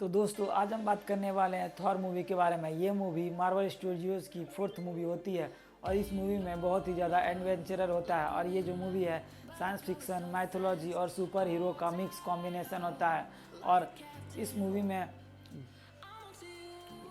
तो दोस्तों आज हम बात करने वाले हैं थॉर मूवी के बारे में। ये मूवी मार्वल स्टूडियोज़ की 4th मूवी होती है और इस मूवी में बहुत ही ज़्यादा एडवेंचरर होता है। और ये जो मूवी है साइंस फिक्सन, माइथोलॉजी और सुपर हीरो का मिक्स कॉम्बिनेशन होता है। और इस मूवी में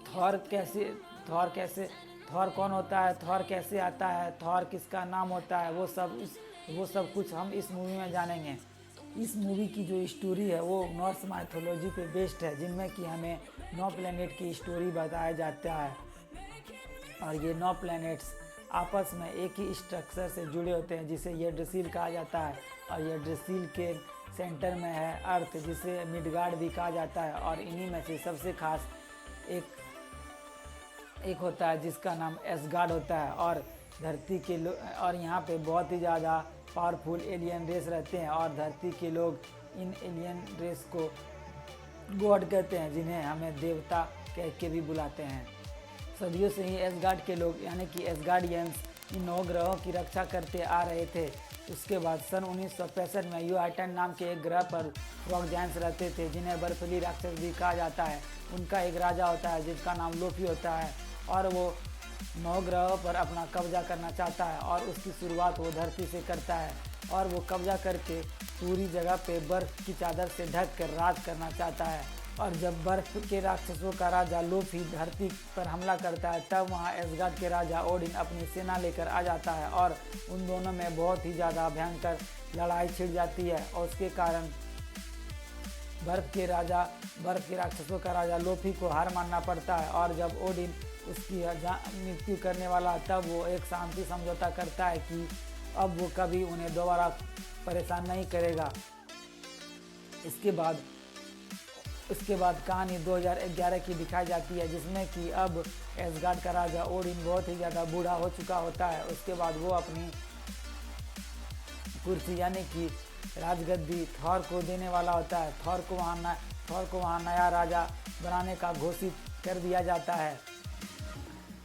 थॉर कौन होता है, थॉर कैसे आता है, थॉर किसका नाम होता है, वो सब कुछ हम इस मूवी में जानेंगे। इस मूवी की जो स्टोरी है वो नॉर्स माइथोलॉजी पे बेस्ड है, जिनमें कि हमें 9 प्लेनेट की स्टोरी बताया जाता है। और ये 9 प्लैनेट्स आपस में एक ही स्ट्रक्चर से जुड़े होते हैं, जिसे यग्drasil कहा जाता है। और यग्drasil के सेंटर में है अर्थ, जिसे मिडगार्ड भी कहा जाता है। और इन्हीं में से सबसे खास एक होता है जिसका नाम एसगार्ड होता है। और धरती के और यहाँ पे बहुत ही ज़्यादा पावरफुल एलियन रेस रहते हैं और धरती के लोग इन एलियन रेस को गॉड कहते हैं, जिन्हें हमें देवता कह के भी बुलाते हैं। सदियों से ही एसगार्ड के लोग यानी कि एसगार्डियंस इन 9 ग्रहों की रक्षा करते आ रहे थे। उसके बाद सन 1965 में यूआइटन नाम के एक ग्रह पर फ्रॉग जायंट्स रहते थे, जिन्हें बर्फीली राक्षस भी कहा जाता है। उनका एक राजा होता है जिसका नाम लोफी होता है और वो 9 ग्रहों पर अपना कब्जा करना चाहता है। और उसकी शुरुआत वो धरती से करता है और वो कब्जा करके पूरी जगह पे बर्फ़ की चादर से ढक कर राज करना चाहता है। और जब बर्फ़ के राक्षसों का राजा लोफी धरती पर हमला करता है, तब वहाँ एसगार्ड के राजा ओडिन अपनी सेना लेकर आ जाता है और उन दोनों में बहुत ही ज़्यादा भयंकर लड़ाई छिड़ जाती है। और उसके कारण बर्फ़ के राक्षसों का राजा लोफी को हार मानना पड़ता है। और जब ओडिन उसकी मृत्यु करने वाला, तब वो एक शांति समझौता करता है कि अब वो कभी उन्हें दोबारा परेशान नहीं करेगा। इसके बाद कहानी 2011 की दिखाई जाती है, जिसमें कि अब एसगार्ड का राजा ओडिन बहुत ही ज़्यादा बूढ़ा हो चुका होता है। उसके बाद वो अपनी कुर्सी यानी कि राजगद्दी थॉर को देने वाला होता है। थॉर को वहाँ नया राजा बनाने का घोषित कर दिया जाता है।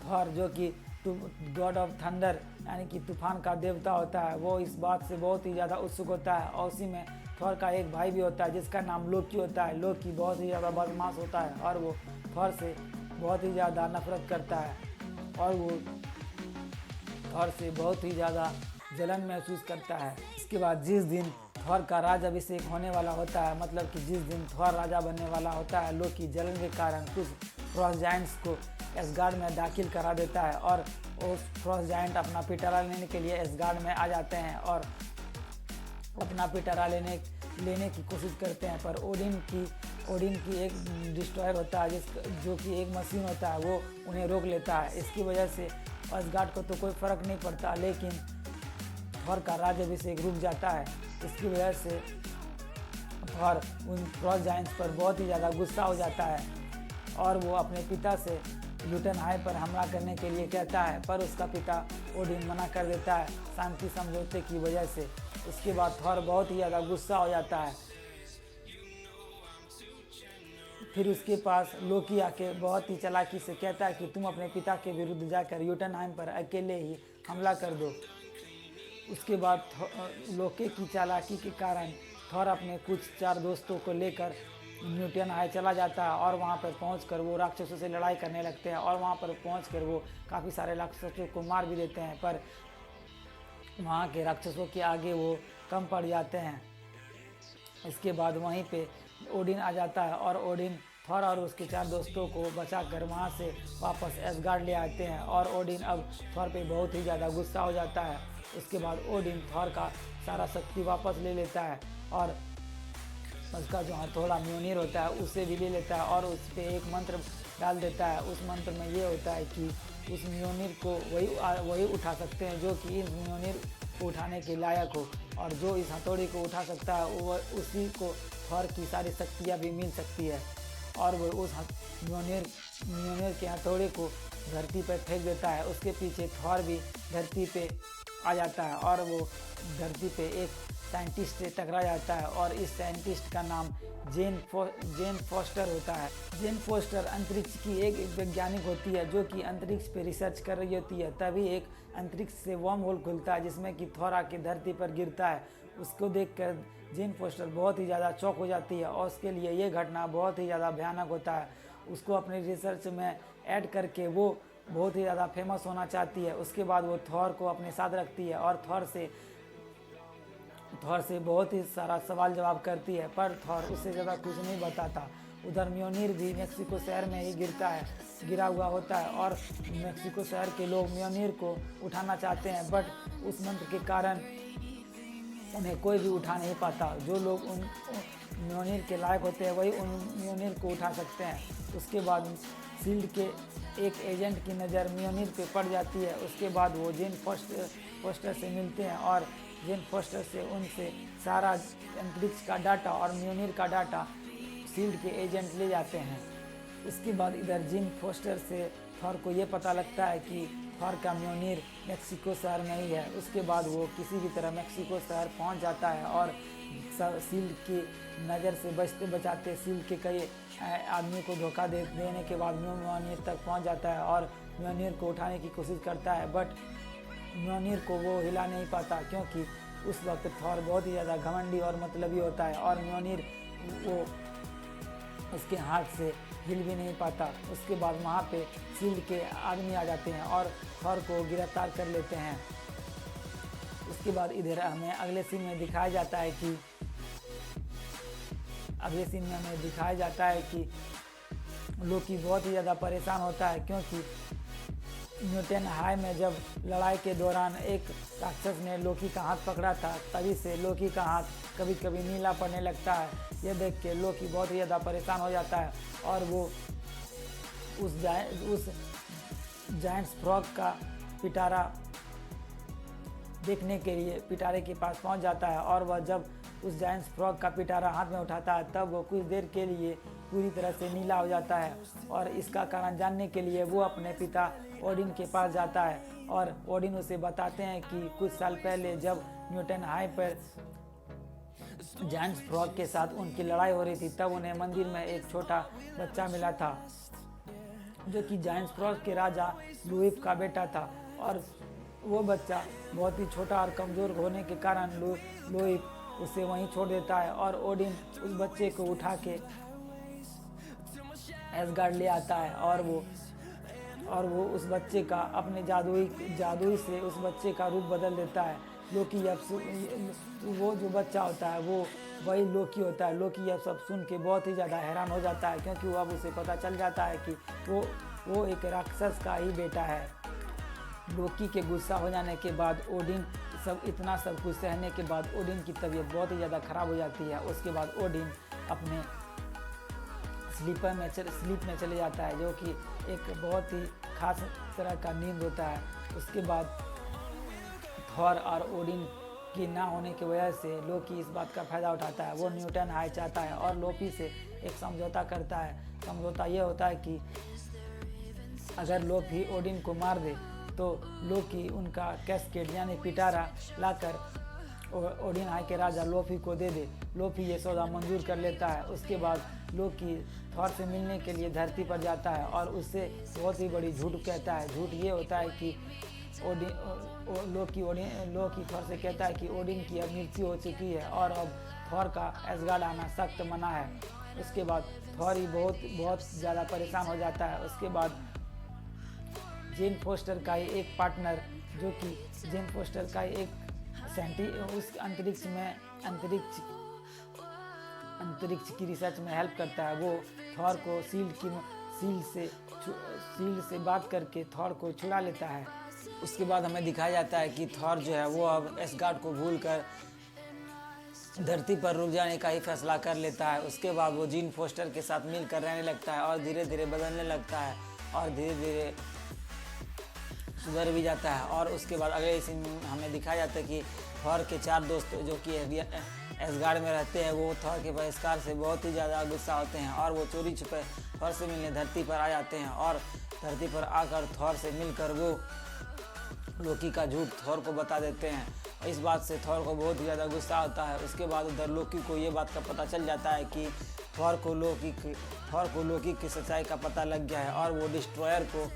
थॉर जो कि गॉड ऑफ थंडर यानी कि तूफान का देवता होता है, वो इस बात से बहुत ही ज़्यादा उत्सुक होता है। और उसी में थॉर का एक भाई भी होता है जिसका नाम लोकी होता है। लोकी बहुत ही ज़्यादा बदमाश होता है और वो थॉर से बहुत ही ज़्यादा नफरत करता है और वो थॉर से बहुत ही ज़्यादा जलन महसूस करता है। इसके बाद जिस दिन थॉर का राजाभिषेक होने वाला होता है, मतलब कि जिस दिन थॉर राजा बनने वाला होता है, लोकी जलन के कारण कुछ फ्रॉस्ट जायंट्स को एसगार्ड में दाखिल करा देता है और उस फ्रॉस्ट जायंट अपना पिटारा लेने के लिए एसगार्ड में आ जाते हैं और अपना पिटारा लेने की कोशिश करते हैं। पर ओडिन की एक डिस्ट्रॉयर होता है जो कि एक मशीन होता है, वो उन्हें रोक लेता है। इसकी वजह से एसगार्ड को तो कोई फ़र्क नहीं पड़ता, लेकिन थॉर का राज्याभिषेक रुक जाता है। इसकी वजह से थॉर उन फ्रॉस्ट जायंट्स पर बहुत ही ज़्यादा गुस्सा हो जाता है और वो अपने पिता से ल्यूटनहाइम पर हमला करने के लिए कहता है, पर उसका पिता ओडिन मना कर देता है शांति समझौते की वजह से। उसके बाद थॉर बहुत ही ज़्यादा गुस्सा हो जाता है। फिर उसके पास लोकी आके बहुत ही चालाकी से कहता है कि तुम अपने पिता के विरुद्ध जाकर ल्यूटनहाइम पर अकेले ही हमला कर दो। उसके बाद लोकी की चालाकी के कारण थॉर अपने कुछ 4 दोस्तों को लेकर ल्यूटनहाइम चला जाता है और वहाँ पर पहुँचकर वो राक्षसों से लड़ाई करने लगते हैं और वहाँ पर पहुँचकर वो काफ़ी सारे राक्षसों को मार भी देते हैं, पर वहाँ के राक्षसों के आगे वो कम पड़ जाते हैं। इसके बाद वहीं पे ओडिन आ जाता है और ओडिन थॉर और उसके 4 दोस्तों को बचाकर वहाँ से वापस एसगार्ड ले आते हैं और ओडिन अब थॉर पे बहुत ही ज़्यादा गुस्सा हो जाता है। उसके बाद ओडिन थॉर का सारा शक्ति वापस ले लेता है और उसका जो हथौड़ा म्योनिर होता है उसे भी ले लेता है और उस पर एक मंत्र डाल देता है। उस मंत्र में ये होता है कि उस म्योनिर को वही उठा सकते हैं जो कि इस म्योनिर को उठाने के लायक हो, और जो इस हथौड़ी को उठा सकता है वो उसी को थॉर की सारी शक्तियाँ भी मिल सकती है। और वो उस म्योनिर के हथौड़े को धरती पर फेंक देता है। उसके पीछे थॉर भी धरती पे आ जाता है और वो धरती पे एक साइंटिस्ट से टकरा जाता है और इस साइंटिस्ट का नाम जेन फोस्टर होता है। जेन फोस्टर अंतरिक्ष की एक वैज्ञानिक होती है जो कि अंतरिक्ष पे रिसर्च कर रही होती है। तभी एक अंतरिक्ष से वर्म होल खुलता है जिसमें कि थॉर आके धरती पर गिरता है। उसको देखकर जेन फोस्टर बहुत ही ज़्यादा चौंक हो जाती है और उसके लिए ये घटना बहुत ही ज़्यादा भयानक होता है। उसको अपने रिसर्च में ऐड करके वो बहुत ही ज़्यादा फेमस होना चाहती है। उसके बाद वो थॉर को अपने साथ रखती है और थॉर से बहुत ही सारा सवाल जवाब करती है, पर थॉर उससे ज़्यादा कुछ नहीं बताता। उधर म्योनिर भी मेक्सिको शहर में ही गिरा हुआ होता है और मेक्सिको शहर के लोग म्योनिर को उठाना चाहते हैं, बट उस मंत्र के कारण उन्हें कोई भी उठा नहीं पाता। जो लोग उन म्योनिर के लायक होते हैं वही उन म्योनिर को उठा सकते हैं। उसके बाद शील्ड के एक एजेंट की नज़र म्योनिर पे पड़ जाती है। उसके बाद वो जेन फोस्टर से मिलते हैं और जेन फोस्टर से उनसे सारा अंतरिक्ष का डाटा और म्योनिर का डाटा शील्ड के एजेंट ले जाते हैं। उसके बाद इधर जेन फोस्टर से थॉर को ये पता लगता है कि थॉर का म्योनिर मेक्सिको शहर में ही है। उसके बाद वो किसी भी तरह मेक्सिको शहर पहुंच जाता है और शील्ड की नज़र से बचते बचाते शील्ड के कई आदमी को धोखा देने के बाद म्योनिर तक पहुंच जाता है और म्योनिर को उठाने की कोशिश करता है, बट म्योनिर को वो हिला नहीं पाता क्योंकि उस वक्त थॉर बहुत ही ज़्यादा घमंडी और मतलबी होता है और म्योनिर वो उसके हाथ से हिल भी नहीं पाता। उसके बाद वहाँ पे शील्ड के आदमी आ जाते हैं और थॉर को गिरफ्तार कर लेते हैं। उसके बाद इधर हमें अगले सीन में दिखाया जाता है कि लोकी बहुत ही ज़्यादा परेशान होता है क्योंकि न्यूटन हाई में जब लड़ाई के दौरान एक राक्षस ने लोकी का हाथ पकड़ा था, तभी से लोकी का हाथ कभी कभी नीला पड़ने लगता है। ये देख के लोकी बहुत ही ज़्यादा परेशान हो जाता है और वो उस जायंट्स फ्रॉग का पिटारा देखने के लिए पिटारे के पास पहुंच जाता है और वह जब उस जायंट्स फ्रॉग का पिटारा हाथ में उठाता है तब वो कुछ देर के लिए पूरी तरह से नीला हो जाता है और इसका कारण जानने के लिए वो अपने पिता ओडिन के पास जाता है और ओडिन उसे बताते हैं कि कुछ साल पहले जब न्यूटन हाई पर जायंट्स फ्रॉग के साथ उनकी लड़ाई हो रही थी तब उन्हें मंदिर में एक छोटा बच्चा मिला था जो कि जायंट्स फ्रॉग के राजा लुइफ का बेटा था और वो बच्चा बहुत ही छोटा और कमज़ोर होने के कारण लुइफ उसे वहीं छोड़ देता है और ओडिन उस बच्चे को उठा के एसगार्ड ले आता है और वो उस बच्चे का अपने जादुई से उस बच्चे का रूप बदल देता है। लोकी अब वो जो बच्चा होता है वो वही लोकी होता है। लोकी अब सब सुन के बहुत ही ज़्यादा हैरान हो जाता है क्योंकि वो अब उसे पता चल जाता है कि वो एक राक्षस का ही बेटा है। लोकी के गुस्सा हो जाने के बाद ओडिन इतना सब कुछ सहने के बाद ओडिन की तबीयत बहुत ही ज़्यादा ख़राब हो जाती है। उसके बाद ओडिन अपने स्लीप में चले जाता है जो कि एक बहुत ही खास तरह का नींद होता है। उसके बाद थॉर और ओडिन की ना होने की वजह से लोकी इस बात का फ़ायदा उठाता है। वो न्यूटन हाई चाहता है और लोकी से एक समझौता करता है। समझौता ये होता है कि अगर लोकी ओडिन को मार दे तो लोकी उनका कैस्केड यानी पिटारा लाकर ओडिन हाई के राजा लोफी को दे दे। लोफी ये सौदा मंजूर कर लेता है। उसके बाद लोकी थॉर से मिलने के लिए धरती पर जाता है और उससे बहुत ही बड़ी झूठ कहता है। झूठ ये होता है कि लोकी थॉर से कहता है कि ओडिन की अब मृत्यु हो चुकी है और अब थॉर का एसगार्ड आना सख्त मना है। उसके बाद थॉर ही बहुत ज़्यादा परेशान हो जाता है। उसके बाद जेन फोस्टर का ही एक पार्टनर जो कि जेन फोस्टर का ही एक उस अंतरिक्ष की रिसर्च में हेल्प करता है। वो थॉर को शील्ड से बात करके थॉर को छुड़ा लेता है। उसके बाद हमें दिखाया जाता है कि थॉर जो है वो अब एसगार्ड को भूलकर धरती पर रुक जाने का ही फैसला कर लेता है। उसके बाद वो जीन फोस्टर के साथ मिलकर रहने लगता है और धीरे धीरे बदलने लगता है और धीरे धीरे सुधर भी जाता है। और उसके बाद अगले सीन में हमें दिखाया जाता है कि थॉर के 4 दोस्त जो कि एसगार्ड में रहते हैं वो थॉर के बहिष्कार से बहुत ही ज़्यादा गुस्सा होते हैं और वो चोरी छुपे थॉर से मिलने धरती पर आ जाते हैं और धरती पर आकर थॉर से मिलकर वो लोकी का झूठ थॉर को बता देते हैं। इस बात से थॉर को बहुत ही ज़्यादा गुस्सा आता है। उसके बाद उधर लोकी को ये बात का पता चल जाता है कि थॉर को लोकी की सच्चाई का पता लग गया है और वो डिस्ट्रॉयर को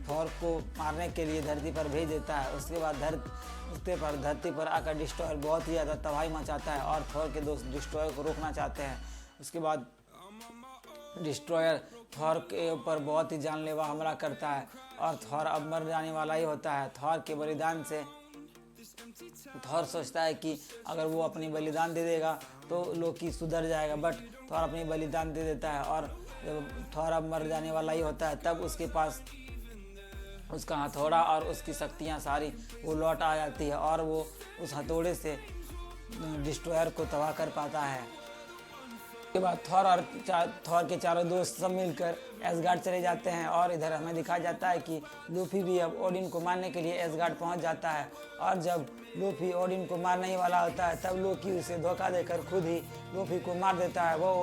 थॉर को मारने के लिए धरती पर भेज देता है। उसके बाद धरती पर आकर डिस्ट्रॉयर बहुत ही ज़्यादा तबाही मचाता है और थॉर के दोस्त डिस्ट्रॉयर को रोकना चाहते हैं। उसके बाद डिस्ट्रॉयर थॉर के ऊपर बहुत ही जानलेवा हमला करता है और थॉर अब मर जाने वाला ही होता है। थॉर के बलिदान से थॉर सोचता है कि अगर वो अपनी बलिदान दे देगा तो लोकी सुधर जाएगा, बट थॉर अपनी बलिदान दे देता है और जब थॉर अब मर जाने वाला ही होता है तब उसके पास उसका हथौड़ा और उसकी शक्तियाँ सारी वो लौट आ जाती है और वो उस हथौड़े से डिस्ट्रॉयर को तबाह कर पाता है। उसके बाद थॉर के चारों दोस्त सब मिलकर एसगार्ड चले जाते हैं और इधर हमें दिखाया जाता है कि लूफी भी अब ओडिन को मारने के लिए एसगार्ड पहुंच जाता है और जब लूफी ओडिन को मारने ही वाला होता है तब लोकी उसे धोखा देकर खुद ही लूफी को मार देता है। वो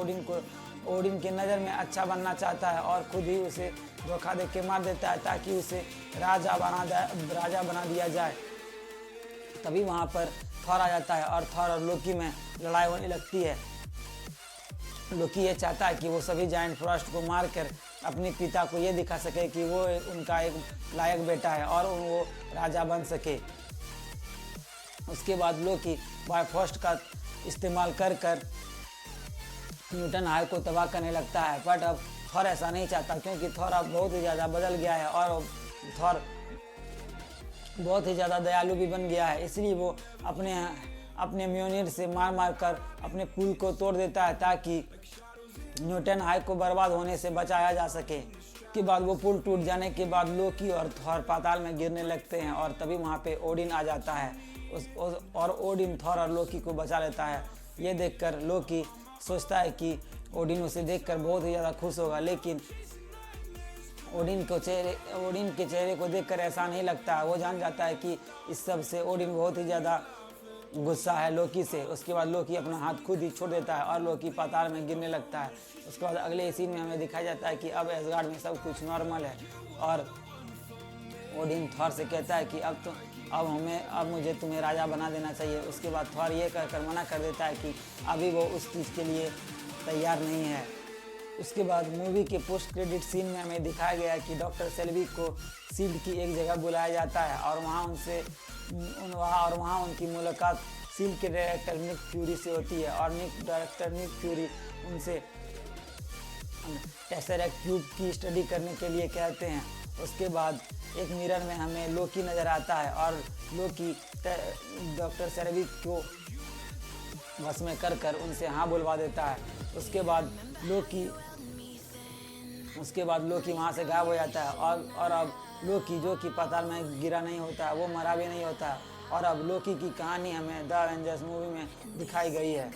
ओडिन के नज़र में अच्छा बनना चाहता है और खुद ही उसे धोखा दे के मार देता है ताकि उसे राजा बना दिया जाए। तभी वहाँ पर थॉर आ जाता है और थॉर और लोकी में लड़ाई होने लगती है। लोकी ये चाहता है कि वो सभी जायंट फ्रॉस्ट को मारकर अपने पिता को ये दिखा सके कि वो उनका एक लायक बेटा है और वो राजा बन सके। उसके बाद लोकी बायफॉस्ट का इस्तेमाल कर न्यूटन हाई को तबाह करने लगता है, बट अब थॉर ऐसा नहीं चाहता क्योंकि थॉर अब बहुत ही ज़्यादा बदल गया है और थॉर बहुत ही ज़्यादा दयालु भी बन गया है। इसलिए वो अपने म्योनिर से मार कर अपने पुल को तोड़ देता है ताकि न्यूटन हाई को बर्बाद होने से बचाया जा सके। उसके बाद वो पुल टूट जाने के बाद लोकी और थॉर पाताल में गिरने लगते हैं और तभी वहाँ पे ओडिन आ जाता है और ओडिन थॉर और लोकी को बचा लेता है। ये देखकर लोकी सोचता है कि ओडिन उसे देखकर बहुत ही ज़्यादा खुश होगा, लेकिन ओडिन के चेहरे को देखकर ऐसा नहीं लगता। वो जान जाता है कि इस सब से ओडिन बहुत ही ज़्यादा गुस्सा है लोकी से। उसके बाद लोकी अपना हाथ खुद ही छोड़ देता है और लोकी पाताल में गिरने लगता है। उसके बाद अगले सीन में हमें दिखाया जाता है कि अब एसगार्ड में सब कुछ नॉर्मल है और ओडिन थॉर से कहता है कि अब मुझे तुम्हें राजा बना देना चाहिए। उसके बाद थॉर ये कहकर मना कर देता है कि अभी वो उस चीज़ के लिए तैयार नहीं है। उसके बाद मूवी के पोस्ट क्रेडिट सीन में हमें दिखाया गया है कि डॉक्टर सेल्वी को शील्ड की एक जगह बुलाया जाता है और वहाँ उनकी मुलाकात शील्ड के डायरेक्टर निक फ्यूरी से होती है और डायरेक्टर निक फ्यूरी उनसे टेसरेक्ट क्यूब की स्टडी करने के लिए कहते हैं। उसके बाद एक मिरर में हमें लोकी नज़र आता है और लोकी डॉक्टर सेल्वी को बस में कर उनसे हाँ बुलवा देता है। उसके बाद लोकी वहाँ से गायब हो जाता है और अब लोकी जो कि पाताल में गिरा नहीं होता है, वो मरा भी नहीं होता है और अब लोकी की कहानी हमें द एवेंजर्स मूवी में दिखाई गई है।